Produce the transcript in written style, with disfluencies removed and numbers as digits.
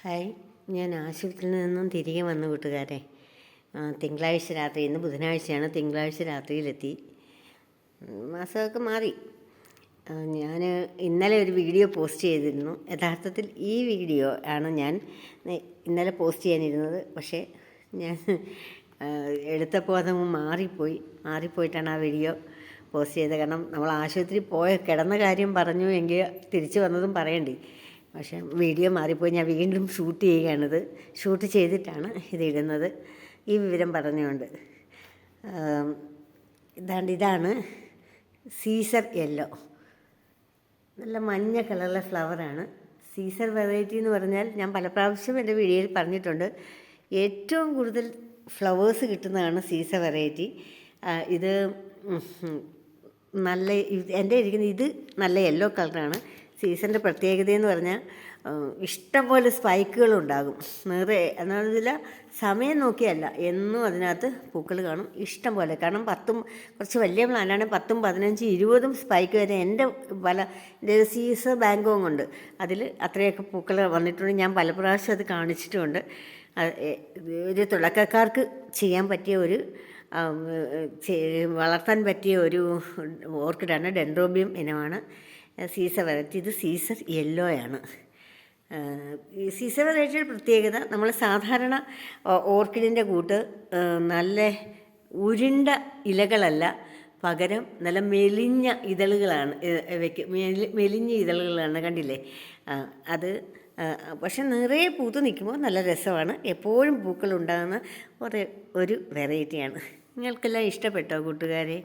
Hi, ഞാൻ ആശുപത്രിയിൽ നിന്നും തിരികെ വന്നു കൂട്ടുകാരെ. തിങ്കളാഴ്ച രാത്രി, ഇന്ന് ബുധനാഴ്ചയാണ്, തിങ്കളാഴ്ച രാത്രിയിലെത്തി. മാസമൊക്കെ മാറി. ഞാൻ ഇന്നലെ ഒരു വീഡിയോ പോസ്റ്റ് ചെയ്തിരുന്നു. യഥാർത്ഥത്തിൽ ഈ വീഡിയോ ആണ് ഞാൻ ഇന്നലെ പോസ്റ്റ് ചെയ്യാനിരുന്നത്. പക്ഷേ ഞാൻ എടുത്തപ്പോൾ അതങ്ങ് മാറിപ്പോയിട്ടാണ് ആ വീഡിയോ പോസ്റ്റ് ചെയ്തത്. കാരണം നമ്മൾ ആശുപത്രി കിടന്ന കാര്യം പറഞ്ഞു എങ്കിൽ തിരിച്ചു വന്നതും പറയണ്ടേ. പക്ഷേ വീഡിയോ മാറിപ്പോയി. ഞാൻ വീണ്ടും ഷൂട്ട് ചെയ്തിട്ടാണ് ഇതിടുന്നത്. ഈ വിവരം പറഞ്ഞുകൊണ്ട് ഇതാണ് സീസർ യെല്ലോ. നല്ല മഞ്ഞ കളറിലെ ഫ്ലവറാണ്. സീസർ വെറൈറ്റി എന്ന് പറഞ്ഞാൽ ഞാൻ പല പ്രാവശ്യം എൻ്റെ വീഡിയോയിൽ പറഞ്ഞിട്ടുണ്ട്. ഏറ്റവും കൂടുതൽ ഫ്ലവേഴ്സ് കിട്ടുന്നതാണ് സീസർ വെറൈറ്റി. ഇത് എൻ്റെ ഇരിക്കുന്ന ഇത് നല്ല യെല്ലോ കളറാണ്. സീസറിൻ്റെ പ്രത്യേകതയെന്ന് പറഞ്ഞാൽ ഇഷ്ടംപോലെ സ്പൈക്കുകളുണ്ടാകും. നിറയെ എന്നതില്ല, സമയം നോക്കിയല്ല, എന്നും അതിനകത്ത് പൂക്കൾ കാണും ഇഷ്ടം പോലെ. കാരണം കുറച്ച് വലിയ പ്ലാന്റാണ്. 10, 15, 20 സ്പൈക്ക് വരെ എൻ്റെ സീസർ ബാങ്കോങ് ഉണ്ട്. അതിൽ അത്രയൊക്കെ പൂക്കൾ വന്നിട്ടുണ്ട്. ഞാൻ പല പ്രാവശ്യം അത് കാണിച്ചിട്ടുമുണ്ട്. ഒരു തുടക്കക്കാർക്ക് ചെയ്യാൻ പറ്റിയ വളർത്താൻ പറ്റിയ ഒരു ഓർക്കിഡാണ്. ഡെൻഡ്രോബിയം ഇനമാണ് സീസർ വെറൈറ്റി. ഇത് സീസർ യെല്ലോയാണ്. ഈ സീസർ വെറൈറ്റിയുടെ പ്രത്യേകത, നമ്മൾ സാധാരണ ഓർക്കിഡിൻ്റെ കൂട്ട് നല്ല ഉരുണ്ട ഇലകളല്ല, പകരം നല്ല മെലിഞ്ഞ ഇതളുകളാണ് മെലിഞ്ഞ ഇതളുകളാണ്. കണ്ടില്ലേ? അത് പക്ഷെ നിറയെ പൂത്ത് നിൽക്കുമ്പോൾ നല്ല രസമാണ്. എപ്പോഴും പൂക്കൾ ഉണ്ടാകുന്ന ഒരു വെറൈറ്റിയാണ്. നിങ്ങൾക്കെല്ലാം ഇഷ്ടപ്പെട്ടോ കൂട്ടുകാരെ?